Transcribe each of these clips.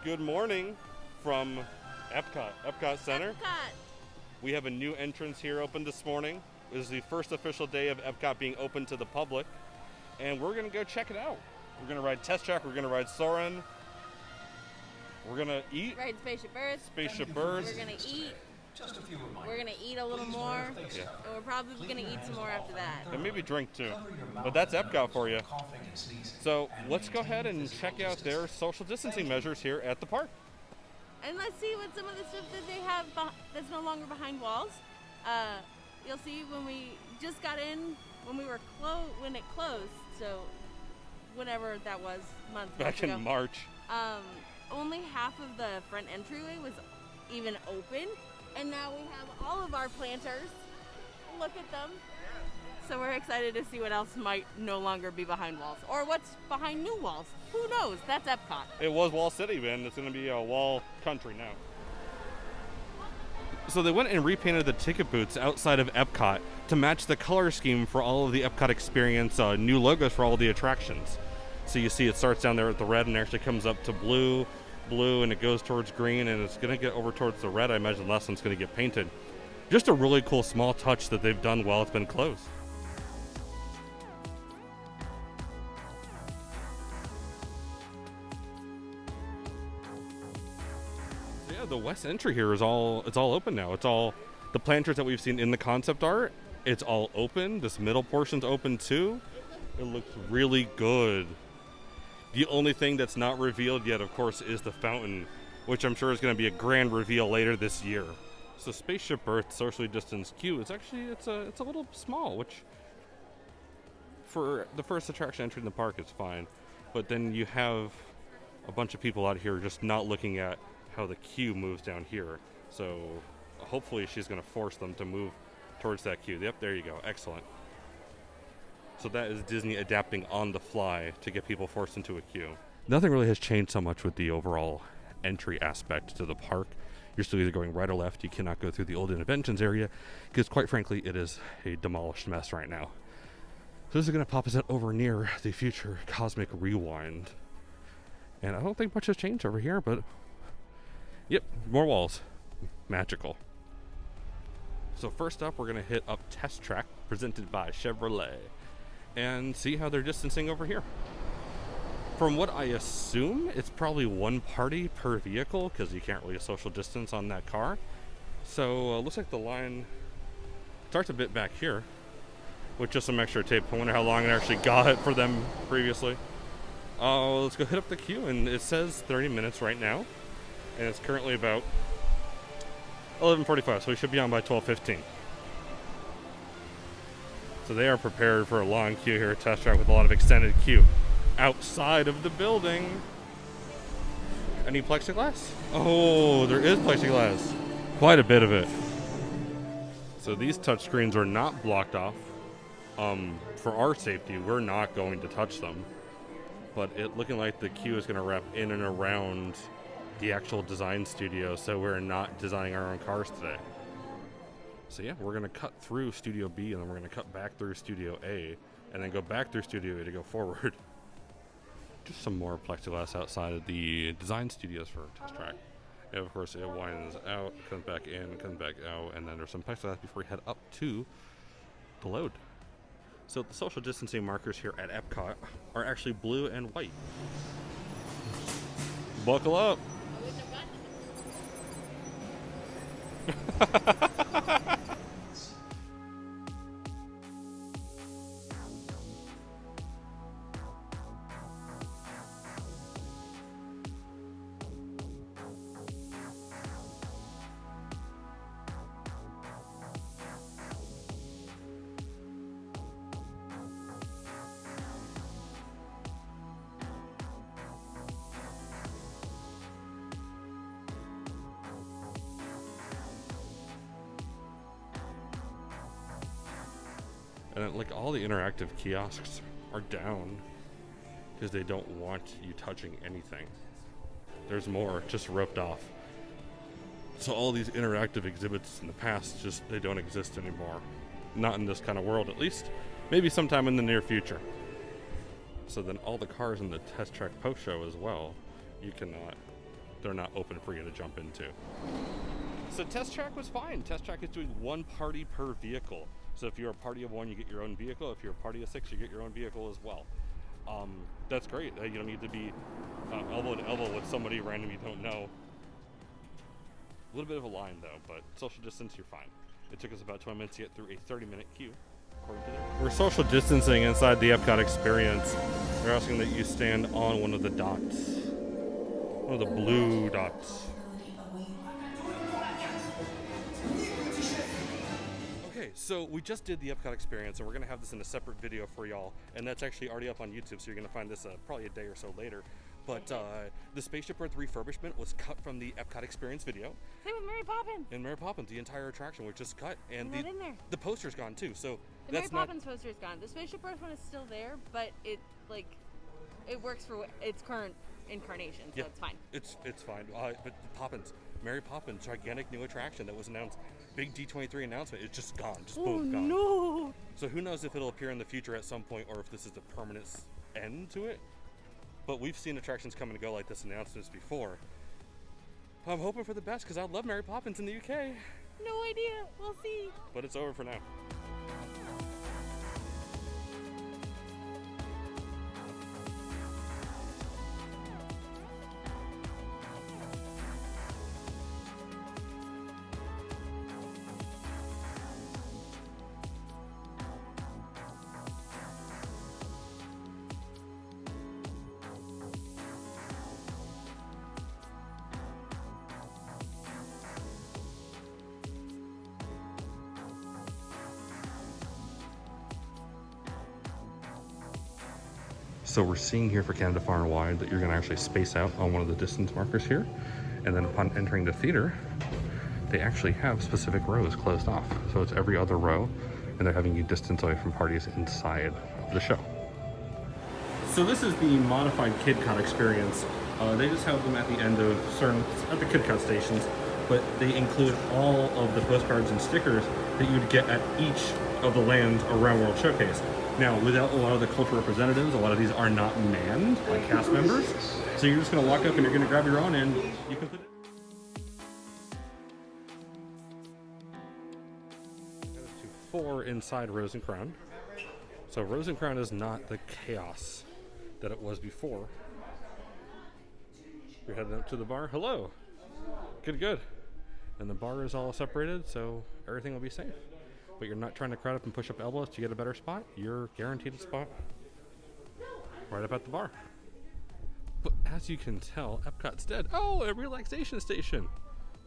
Good morning from Epcot Center. Epcot. We have a new entrance here open this morning. It is the first official day of Epcot being open to the public, and we're going to go check it out. We're going to ride Test Track, we're going to ride Soarin', we're going to eat. Ride Spaceship Earth. Spaceship Earth. We're going to eat. We're going to eat a little more, Yeah. and we're probably going to eat some more after that. And maybe drink too. But that's Epcot for you. So let's go ahead and check out their social distancing measures here at the park. And let's see what some of the stuff that they have that's no longer behind walls. You'll see when we just got in, when we were when it closed, so whenever that was, months Back ago. in March. Only half of the front entryway was even open, and now we have all of our planters. Look at them. So we're excited to see what else might no longer be behind walls, or what's behind new walls. Who knows? That's Epcot. It was Wall City, man. It's going to be a wall country now. So they went and repainted the ticket booths outside of Epcot to match the color scheme for all of the Epcot experience, new logos for all of the attractions. So you see it starts down there at the red and actually comes up to blue, and it goes towards green, and it's going to get over towards the red. I imagine the last one's going to get painted. Just a really cool small touch that they've done while it's been closed. Yeah, the west entry here is all open now. It's all the planters that we've seen in the concept art. It's all open. This middle portion's open too. It looks really good. The only thing that's not revealed yet, of course, is the fountain, which I'm sure is going to be a grand reveal later this year. So Spaceship Earth socially distanced queue is actually it's a little small, which for the first attraction entering the park is fine. But then you have a bunch of people out here just not looking at how the queue moves down here. So hopefully she's going to force them to move towards that queue. Yep, there you go. Excellent. So that is Disney adapting on the fly to get people forced into a queue. Nothing really has changed so much with the overall entry aspect to the park. You're still either going right or left. You cannot go through the old Inventions area because, quite frankly, it is a demolished mess right now. So this is going to pop us over near the future Cosmic Rewind. And I don't think much has changed over here, but yep, more walls. Magical. So first up, we're going to hit up Test Track, presented by Chevrolet, and see how they're distancing over here. From what I assume, it's probably one party per vehicle because you can't really social distance on that car. So looks like the line starts a bit back here with just some extra tape. I wonder how long it actually got for them previously. Let's go hit up the queue, and it says 30 minutes right now, and it's currently about 11:45, so we should be on by 12:15. So they are prepared for a long queue here at Test Track with a lot of extended queue outside of the building. Any plexiglass? Oh, there is plexiglass. Quite a bit of it. So these touchscreens are not blocked off. For our safety, we're not going to touch them. But it looking like the queue is going to wrap in and around the actual design studio, so we're not designing our own cars today. So yeah, we're going to cut through Studio B, and then we're going to cut back through Studio A, and then go back through Studio A to go forward. Just some more plexiglass outside of the design studios for Test Track. And of course, it winds out, comes back in, comes back out, and then there's some plexiglass before we head up to the load. So the social distancing markers here at Epcot are actually blue and white. Buckle up. And like all the interactive kiosks are down because they don't want you touching anything. There's more just roped off. So all these interactive exhibits in the past, just they don't exist anymore. Not in this kind of world, at least. Maybe sometime in the near future. So then all the cars in the Test Track post show as well, you cannot they're not open for you to jump into. So Test Track was fine. Test Track is doing 1 party per vehicle. So if you're a party of 1, you get your own vehicle. If you're a party of 6, you get your own vehicle as well. That's great. You don't need to be elbow to elbow with somebody random you don't know. A little bit of a line though, but social distance, you're fine. It took us about 20 minutes to get through a 30-minute queue. We're social distancing inside the Epcot experience. They're asking that you stand on one of the dots. One of the blue dots. Okay, so we just did the Epcot experience, and we're going to have this in a separate video for y'all, and that's actually already up on YouTube, so you're going to find this probably a day or so later. But the Spaceship Earth refurbishment was cut from the Epcot experience video. Same with Mary Poppins. And Mary Poppins, the entire attraction was just cut, and not in there. The poster's gone too. So the Mary Poppins poster is gone. The Spaceship Earth one is still there, but it works for its current incarnation, so it's fine. It's fine. But the Poppins, Mary Poppins, gigantic new attraction that was announced, big D23 announcement, it's just gone, just boom, gone. No! So who knows if it'll appear in the future at some point, or if this is the permanent end to it. But we've seen attractions come and go like this announcements before. I'm hoping for the best because I love Mary Poppins in the UK. No idea. We'll see. But it's over for now. So we're seeing here for Canada Far and Wide that you're going to actually space out on one of the distance markers here. And then upon entering the theater, they actually have specific rows closed off. So it's every other row, and they're having you distance away from parties inside of the show. So this is the modified KidCot experience. They just have them at the end of at the KidCot stations, but they include all of the postcards and stickers that you would get at each of the lands around World Showcase. Now, without a lot of the cultural representatives, a lot of these are not manned by cast members. So you're just going to walk up and you're going to grab your own and you can put it. To 4 inside Rose and Crown. So Rose and Crown is not the chaos that it was before. You're heading up to the bar. Hello. Good. And the bar is all separated, so everything will be safe. But you're not trying to crowd up and push up elbows to get a better spot. You're guaranteed a spot right up at the bar. But as you can tell, Epcot's dead. Oh, a relaxation station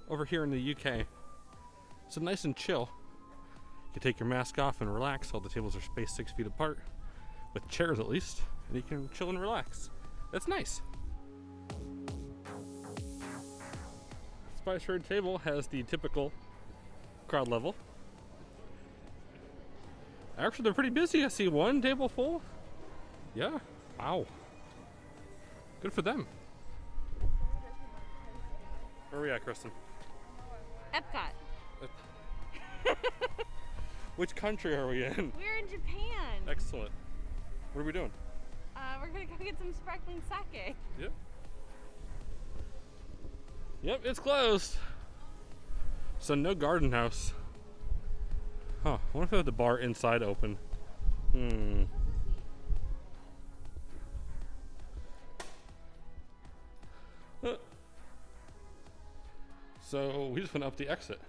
over here in the UK. So nice and chill. You can take your mask off and relax. All the tables are spaced 6 feet apart, with chairs at least, and you can chill and relax. That's nice. Spice Road table has the typical crowd level. Actually, they're pretty busy. I see one table full. Yeah. Wow. Good for them. Where are we at, Kristen? Epcot. Which country are we in? We're in Japan. Excellent. What are we doing? We're gonna go get some sparkling sake. Yep. Yep, it's closed. So no garden house. Huh, I wonder if they have the bar inside open. So we just went up the exit.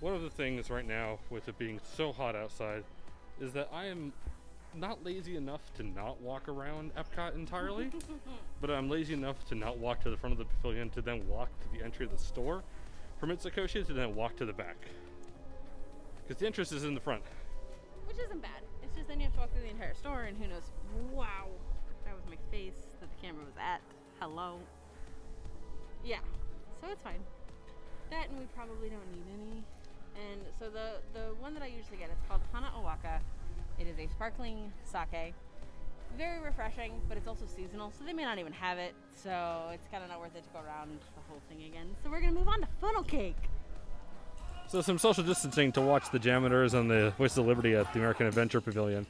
One of the things right now with it being so hot outside is that I am not lazy enough to not walk around Epcot entirely, but I'm lazy enough to not walk to the front of the pavilion to then walk to the entry of the store from Mitsukoshi to then walk to the back. Because the entrance is in the front. Which isn't bad. It's just then you have to walk through the entire store and who knows. Wow. That was my face that the camera was at. Hello. Yeah. So it's fine. That and we probably don't need any. And so the one that I usually get, it's called Hana Owaka. It is a sparkling sake. Very refreshing, but it's also seasonal, so they may not even have it. So it's kind of not worth it to go around the whole thing again. So we're going to move on to funnel cake. So some social distancing to watch the Jameters and the Voices of Liberty at the American Adventure Pavilion.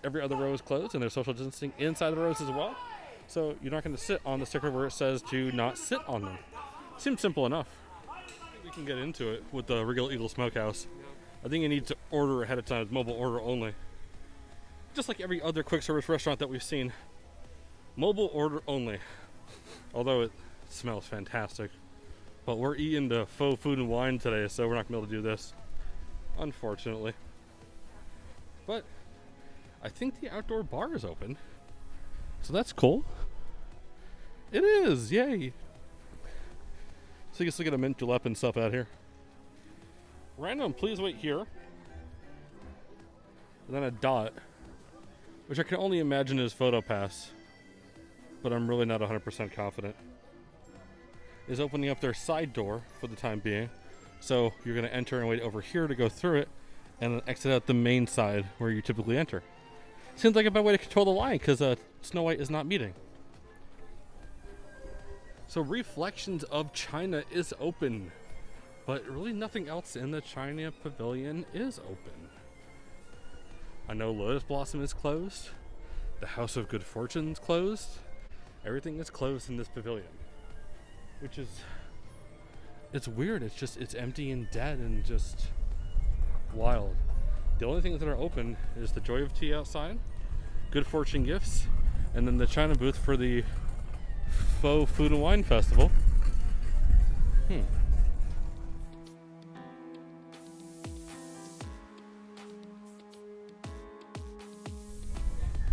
Every other row is closed, and there's social distancing inside the rows as well. So you're not going to sit on the sticker where it says to not sit on them. Seems simple enough. I think we can get into it with the Regal Eagle Smokehouse. I think you need to order ahead of time. It's mobile order only. Just like every other quick service restaurant that we've seen. Mobile order only. Although it smells fantastic. But we're eating the faux food and wine today, so we're not going to be able to do this. Unfortunately. But I think the outdoor bar is open. So that's cool. It is! Yay! So you can still get a mint julep and stuff out here. Random, please wait here. And then a dot, which I can only imagine is PhotoPass, but I'm really not 100% confident. Is opening up their side door for the time being. So you're going to enter and wait over here to go through it, and then exit out the main side where you typically enter. Seems like a bad way to control the line because Snow White is not meeting. So Reflections of China is open, but really nothing else in the China Pavilion is open. I know Lotus Blossom is closed. The House of Good Fortune is closed. Everything is closed in this pavilion, which is, it's weird. It's empty and dead and just wild. The only things that are open is the Joy of Tea outside, Good Fortune Gifts, and then the China booth for the Faux Food and Wine Festival. This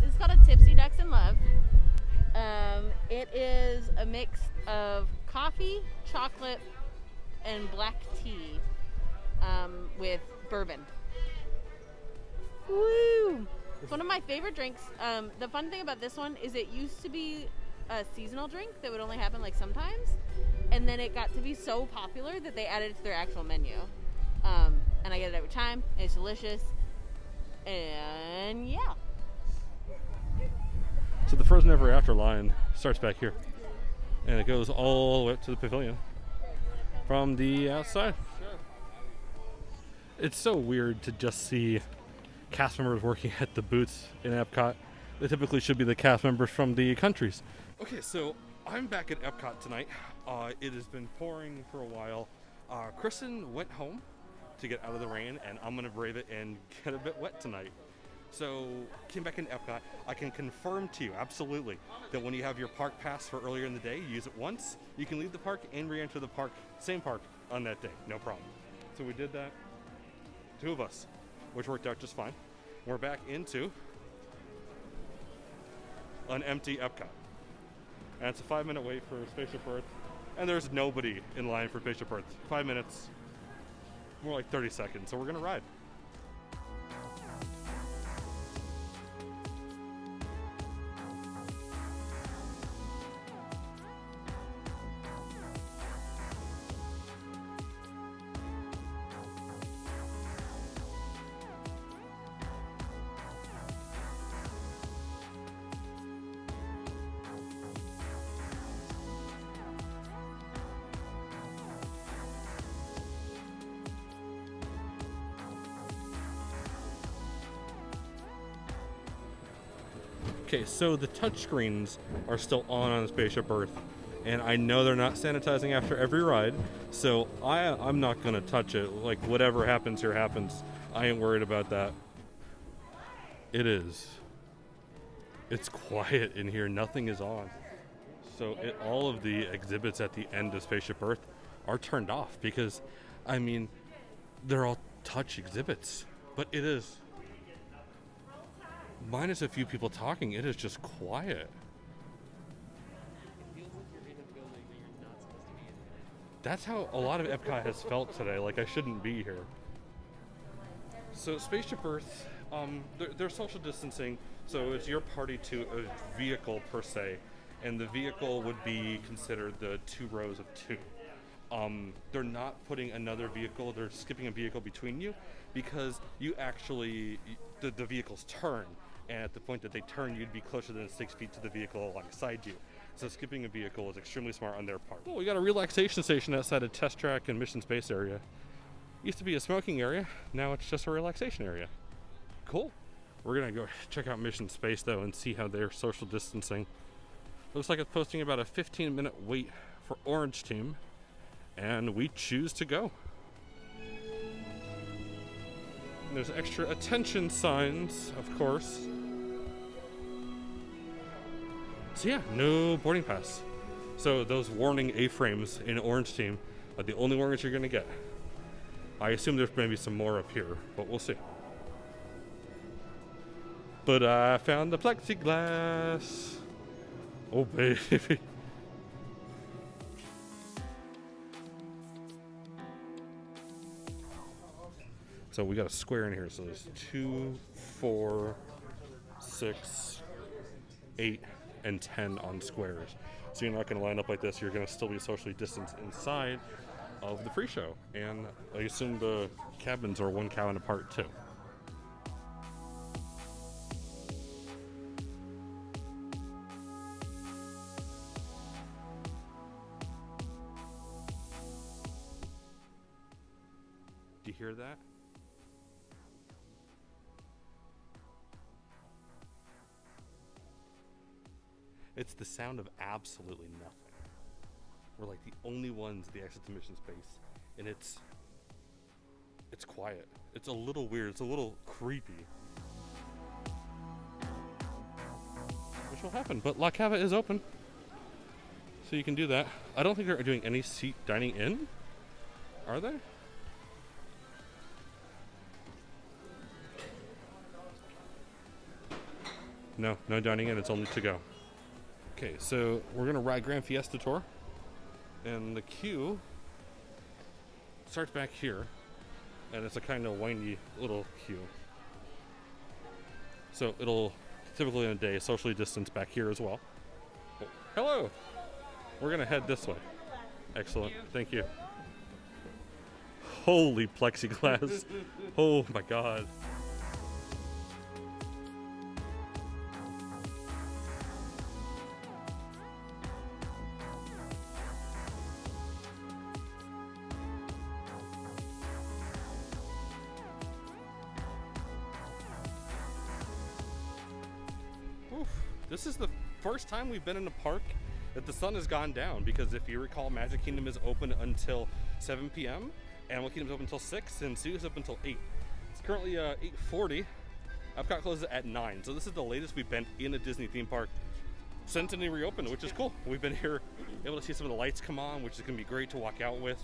is called a Tipsy Ducks in Love. It is a mix of coffee, chocolate, and black tea with bourbon. Woo! It's one of my favorite drinks. The fun thing about this one is it used to be a seasonal drink that would only happen like sometimes, and then it got to be so popular that they added it to their actual menu. And I get it every time. It's delicious, and yeah. So the Frozen Ever After line starts back here, and it goes all the way up to the pavilion from the outside. It's so weird to just see cast members working at the booths in Epcot. They typically should be the cast members from the countries. Okay, so I'm back at Epcot tonight. It has been pouring for a while. Kristen went home to get out of the rain, and I'm gonna brave it and get a bit wet tonight. So came back in Epcot. I can confirm to you absolutely that when you have your park pass for earlier in the day, you use it once, you can leave the park and re-enter the park, same park, on that day, no problem. So we did that, 2 of us, which worked out just fine. We're back into an empty Epcot. And it's a 5-minute wait for Spaceship Earth. And there's nobody in line for Spaceship Earth. 5 minutes, more like 30 seconds. So we're gonna ride. Okay, so the touchscreens are still on Spaceship Earth, and I know they're not sanitizing after every ride, so I'm not gonna touch it. Like, whatever happens here happens. I ain't worried about that. It's quiet in here. Nothing is on. So all of the exhibits at the end of Spaceship Earth are turned off because, I mean, they're all touch exhibits, but it is, minus a few people talking, it is just quiet. It feels like you're in a building that you're not supposed to be in. That's how a lot of Epcot has felt today, like I shouldn't be here. So Spaceship Earth, they're social distancing, so it's your party to a vehicle per se, and the vehicle would be considered the 2 rows of 2. They're not putting another vehicle, they're skipping a vehicle between you, because you actually, the vehicles turn, and at the point that they turn, you'd be closer than 6 feet to the vehicle alongside you. So skipping a vehicle is extremely smart on their part. Oh, we got a relaxation station outside a test track and Mission Space area. Used to be a smoking area, now it's just a relaxation area. Cool. We're gonna go check out Mission Space though and see how they're social distancing. Looks like it's posting about a 15-minute wait for Orange Team. and we choose to go. And there's extra attention signs, of course. So yeah, no boarding pass. So those warning A-frames in Orange Team are the only warnings you're gonna get. I assume there's maybe some more up here, but we'll see. But I found the plexiglass. Oh baby. So we got a square in here. So there's 2, 4, 6, 8, and 10 on squares. So you're not going to line up like this. You're going to still be socially distanced inside of the pre-show. And I assume the cabins are one cabin apart too. Do you hear that? It's the sound of absolutely nothing. We're like the only ones at the exit to mission space, and it's quiet. It's a little weird. It's a little creepy. Which will happen, but La Cava is open, so you can do that. I don't think they're doing any seat dining in, are they? No dining in. It's only to go. Okay, so we're gonna ride Grand Fiesta Tour, and the queue starts back here, and it's a kind of windy little queue. So it'll typically in a day socially distance back here as well. Oh, hello! We're gonna head this way. Excellent, thank you. Holy plexiglass! Oh my god. This is the first time we've been in a park that the sun has gone down, because if you recall, Magic Kingdom is open until 7 p.m. Animal Kingdom is open until 6, and Zoo is open until 8. It's currently 8:40. Epcot closes at 9, so this is the latest we've been in a Disney theme park since it reopened, which is cool. We've been here able to see some of the lights come on, which is going to be great to walk out with.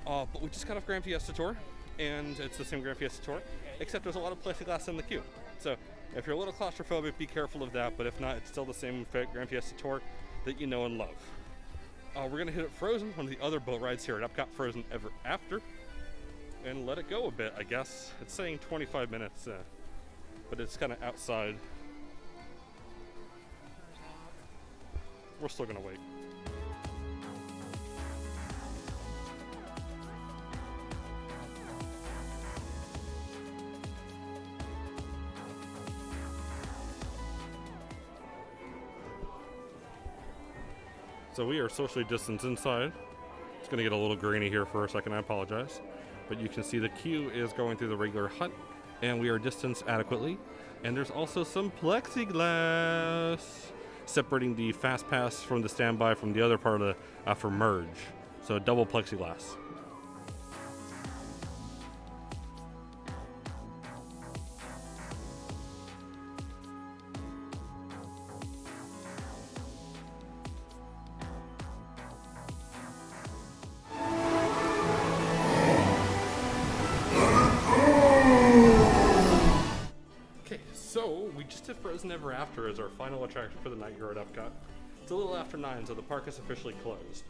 But we just got off Grand Fiesta Tour, and it's the same Grand Fiesta Tour, except there's a lot of plexiglass in the queue. So if you're a little claustrophobic, be careful of that, but if not, it's still the same Grand Fiesta Tour that you know and love. We're going to hit up Frozen, one of the other boat rides here at Epcot, Frozen Ever After, and let it go a bit, I guess. It's saying 25 minutes, but it's kind of outside. We're still going to wait. So we are socially distanced inside. It's going to get a little grainy here for a second, I apologize. But you can see the queue is going through the regular hut, and we are distanced adequately. And there's also some plexiglass separating the fast pass from the standby from the other part of the for merge. So double plexiglass. Frozen Ever After is our final attraction for the night here at Epcot. It's a little after 9, so the park is officially closed.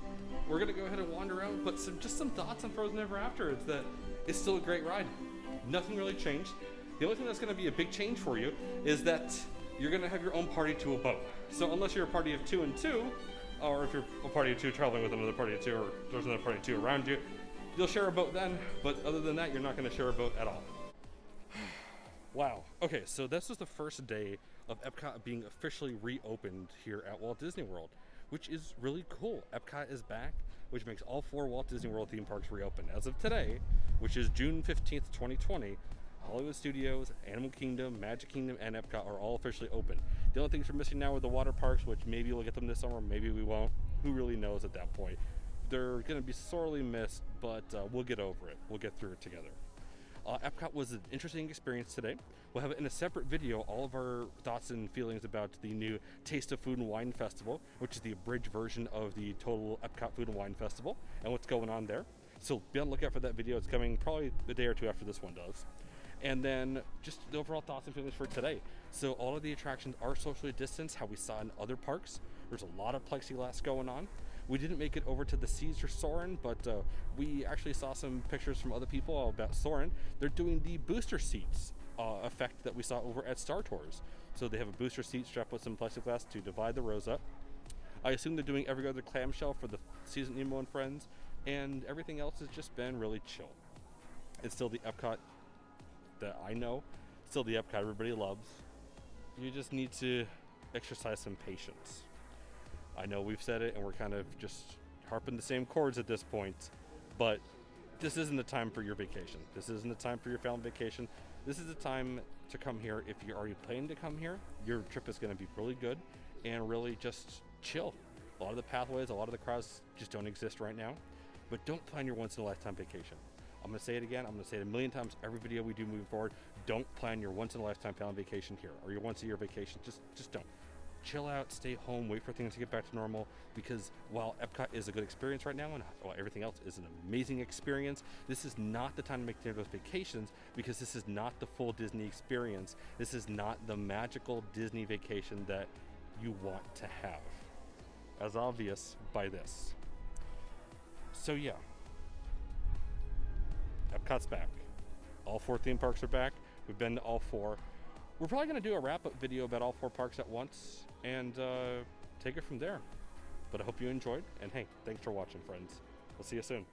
We're going to go ahead and wander out, but just some thoughts on Frozen Ever After is that it's still a great ride. Nothing really changed. The only thing that's going to be a big change for you is that you're going to have your own party to a boat. So unless you're a party of 2 and 2, or if you're a party of 2 traveling with another party of 2, or there's another party of 2 around you, you'll share a boat then, but other than that, you're not going to share a boat at all. Wow. Okay, so this was the first day of Epcot being officially reopened here at Walt Disney World, which is really cool. Epcot is back, which makes all 4 Walt Disney World theme parks reopen. As of today, which is June 15th, 2020, Hollywood Studios, Animal Kingdom, Magic Kingdom, and Epcot are all officially open. The only things we're missing now are the water parks, which maybe we'll get them this summer, maybe we won't. Who really knows at that point? They're going to be sorely missed, but we'll get over it. We'll get through it together. Epcot was an interesting experience today. We'll have in a separate video all of our thoughts and feelings about the new Taste of Food and Wine Festival, which is the abridged version of the total Epcot Food and Wine Festival, and what's going on there. So be on the lookout for that video. It's coming probably a day or two after this one does. And then just the overall thoughts and feelings for today. So all of the attractions are socially distanced, how we saw in other parks. There's a lot of plexiglass going on. We didn't make it over to the Caesar Soarin', but we actually saw some pictures from other people about Soarin'. They're doing the booster seats effect that we saw over at Star Tours. So they have a booster seat strapped with some plexiglass to divide the rows up. I assume they're doing every other clamshell for the Season Nemo and Friends, and everything else has just been really chill. It's still the Epcot that I know, still the Epcot everybody loves. You just need to exercise some patience. I know we've said it and we're kind of just harping the same chords at this point, but this isn't the time for your vacation. This isn't the time for your family vacation. This is the time to come here. If you're already planning to come here, your trip is going to be really good and really just chill. A lot of the pathways, a lot of the crowds just don't exist right now, but don't plan your once-in-a-lifetime vacation. I'm going to say it again. I'm going to say it a million times every video we do moving forward. Don't plan your once-in-a-lifetime family vacation here or your once-a-year vacation. Just don't. Chill out, stay home, wait for things to get back to normal, because while Epcot is a good experience right now and while everything else is an amazing experience, this is not the time to make those vacations, because this is not the full Disney experience. This is not the magical Disney vacation that you want to have, as obvious by this. So yeah, Epcot's back. All 4 theme parks are back. We've been to all 4. We're probably going to do a wrap-up video about all 4 parks at once and take it from there. But I hope you enjoyed, and hey, thanks for watching, friends. We'll see you soon.